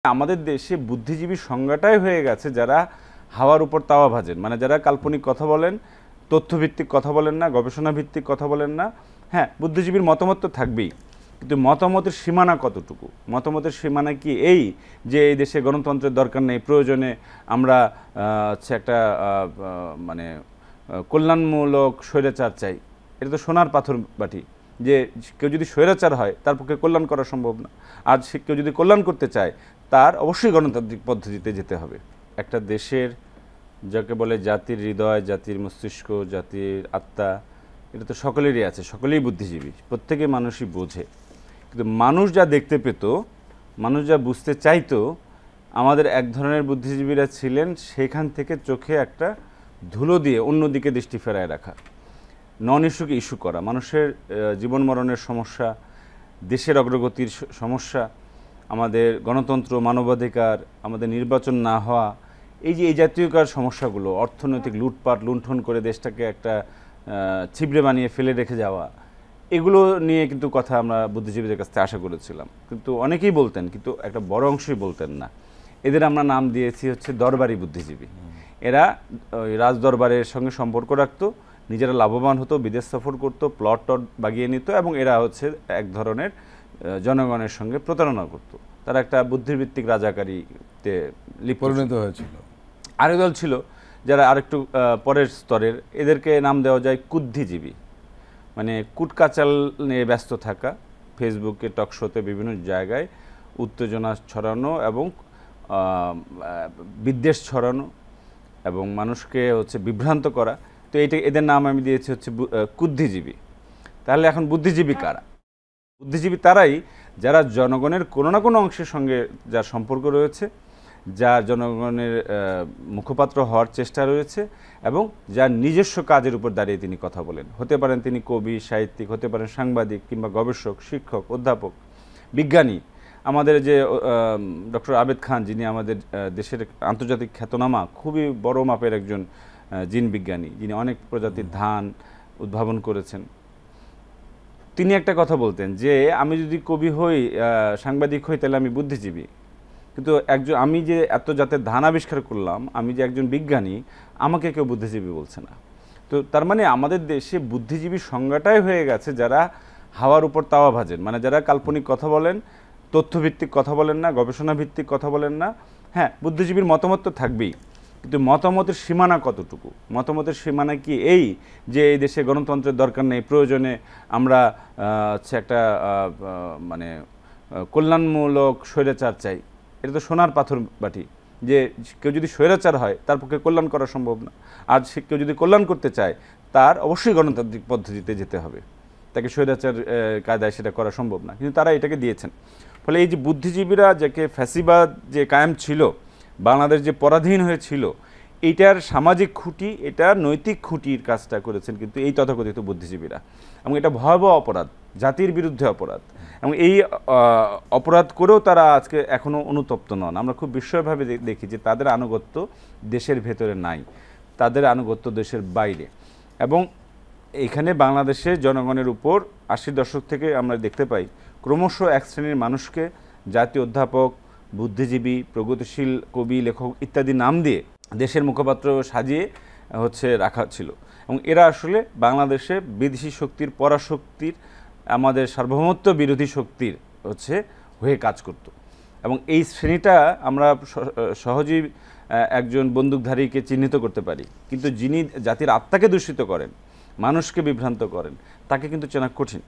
আমাদের দেশে বুদ্ধিজীবীর সংজ্ঞাটাই হয়ে গেছে যারা হাওয়ার উপর তাওয়া ভাজেন, মানে যারা কাল্পনিক কথা বলেন, তথ্যভিত্তিক কথা বলেন না, গবেষণা ভিত্তিক কথা বলেন না। হ্যাঁ, বুদ্ধিজীবীর মতামত তো থাকবেই, কিন্তু মতামতের সীমানা কতটুকু? মতামতের সীমানা কি এই যে এই দেশে গণতন্ত্রের দরকার নেই, প্রয়োজনে আমরা হচ্ছে একটা মানে কল্যাণমূলক স্বৈরাচার চাই? এটা তো সোনার পাথর বাটি যে কেউ যদি স্বৈরাচার হয় তার পক্ষে কল্যাণ করা সম্ভব না। আর সে কেউ যদি কল্যাণ করতে চায় তার অবশ্যই গণতান্ত্রিক পদ্ধতিতে যেতে হবে। একটা দেশের যাকে বলে জাতির হৃদয়, জাতির মস্তিষ্ক, জাতির আত্মা, এটা তো সকলেরই আছে, সকলেই বুদ্ধিজীবী, প্রত্যেকে মানুষই বোঝে। কিন্তু মানুষ যা দেখতে পেত, মানুষ যা বুঝতে চাইতো, আমাদের এক ধরনের বুদ্ধিজীবীরা ছিলেন সেখান থেকে চোখে একটা ধুলো দিয়ে অন্যদিকে দৃষ্টি ফেরায় রাখা, নন ইস্যুকে ইস্যু করা, মানুষের জীবন মরণের সমস্যা, দেশের অগ্রগতির সমস্যা, আমাদের গণতন্ত্র, মানবাধিকার, আমাদের নির্বাচন না হওয়া, এই যে এই জাতীয়কার সমস্যাগুলো, অর্থনৈতিক লুটপাট লুণ্ঠন করে দেশটাকে একটা ছিবড়ে বানিয়ে ফেলে রেখে যাওয়া, এগুলো নিয়ে কিন্তু কথা আমরা বুদ্ধিজীবীদের কাছ থেকে আশা করেছিলাম। কিন্তু অনেকেই বলতেন, কিন্তু একটা বড় অংশই বলতেন না। এদের আমরা নাম দিয়েছি হচ্ছে দরবারি বুদ্ধিজীবী। এরা ওই রাজদরবারের সঙ্গে সম্পর্ক রাখতো, নিজেরা লাভবান হতো, বিদেশ সফর করতো, প্লট টট বাগিয়ে নিত, এবং এরা হচ্ছে এক ধরনের জনগণের সঙ্গে প্রতারণা করত। তারা একটা বুদ্ধিভিত্তিক রাজাকারীতে পরিণত হয়েছিল। আরেক দল ছিল যারা আরেকটু পরের স্তরের, এদেরকে নাম দেওয়া যায় কুদ্ধিজীবী, মানে কুটকাচাল নিয়ে ব্যস্ত থাকা, ফেসবুকে, টকশোতে, বিভিন্ন জায়গায় উত্তেজনা ছড়ানো এবং বিদ্বেষ ছড়ানো এবং মানুষকে হচ্ছে বিভ্রান্ত করা। তো এইটা এদের নাম আমি দিয়েছি হচ্ছে কুদ্ধিজীবী। তাহলে এখন বুদ্ধিজীবী কারা? বুদ্ধিজীবী তারাই যারা জনগণের কোনো না কোনো অংশের সঙ্গে যার সম্পর্ক রয়েছে, যার জনগণের মুখপাত্র হওয়ার চেষ্টা রয়েছে, এবং যার নিজস্ব কাজের উপর দাঁড়িয়ে তিনি কথা বলেন। হতে পারেন তিনি কবি, সাহিত্যিক, হতে পারেন সাংবাদিক, কিংবা গবেষক, শিক্ষক, অধ্যাপক, বিজ্ঞানী। আমাদের যে ডক্টর আবেদ খান, যিনি আমাদের দেশের আন্তর্জাতিক খ্যাতনামা খুবই বড় মাপের একজন জিন বিজ্ঞানী, যিনি অনেক প্রজাতির ধান উদ্ভাবন করেছেন, তিনি একটা কথা বলতেন যে আমি যদি কবি হই, সাংবাদিক হই, তাহলে আমি বুদ্ধিজীবী। কিন্তু আমি যে এত জাতের ধান আবিষ্কার করলাম, আমি যে একজন বিজ্ঞানী, আমাকে কেউ বুদ্ধিজীবী বলছে না। তো তার মানে আমাদের দেশে বুদ্ধিজীবীর সংজ্ঞাটাই হয়ে গেছে যারা হাওয়ার উপর তাওয়া ভাজেন, মানে যারা কাল্পনিক কথা বলেন, তথ্যভিত্তিক কথা বলেন না, গবেষণা ভিত্তিক কথা বলেন না। হ্যাঁ, বুদ্ধিজীবীর মতামত তো থাকবেই, কিন্তু মতামতের সীমানা কতটুকু? মতামতের সীমানা কি এই যে এই দেশে গণতন্ত্রের দরকার নেই, প্রয়োজনে আমরা হচ্ছে একটা মানে কল্যাণমূলক স্বৈরাচার চাই? এটা তো সোনার পাথর বাটি যে কেউ যদি স্বৈরাচার হয় তার পক্ষে কল্যাণ করা সম্ভব না। আর সে কেউ যদি কল্যাণ করতে চায় তার অবশ্যই গণতান্ত্রিক পদ্ধতিতে যেতে হবে, তাকে স্বৈরাচার কায়দায় সেটা করা সম্ভব না। কিন্তু তারা এটাকে দিয়েছেন। ফলে এই যে বুদ্ধিজীবীরা, যাকে ফ্যাসিবাদ যে কায়েম ছিল, বাংলাদেশ যে পরাধীন হয়েছিল, এইটার সামাজিক খুঁটি, এটা নৈতিক খুঁটির কাজটা করেছেন কিন্তু এই তথাকথিত বুদ্ধিজীবীরা। এবং এটা ভয়াবহ অপরাধ, জাতির বিরুদ্ধে অপরাধ, এবং এই অপরাধ করেও তারা আজকে এখনও অনুতপ্ত নন। আমরা খুব বিস্ময়ভাবে দেখি যে তাদের আনুগত্য দেশের ভেতরে নাই, তাদের আনুগত্য দেশের বাইরে। এবং এখানে বাংলাদেশের জনগণের উপর 80 দশক থেকে আমরা দেখতে পাই ক্রমশ এক শ্রেণীর মানুষকে জাতীয় অধ্যাপক, বুদ্ধিজীবী, প্রগতিশীল কবি, লেখক ইত্যাদি নাম দিয়ে দেশের মুখপাত্র সাজিয়ে হচ্ছে রাখা ছিল। এবং এরা আসলে বাংলাদেশে বিদেশি শক্তির, পরাশক্তির, আমাদের সার্বভৌমত্ব বিরোধী শক্তির হচ্ছে হয়ে কাজ করত। এবং এই শ্রেণীটা আমরা সহজেই একজন বন্দুকধারীকে চিহ্নিত করতে পারি, কিন্তু যিনি জাতির আত্মাকে দূষিত করেন, মানুষকে বিভ্রান্ত করেন, তাকে কিন্তু চেনা কঠিন।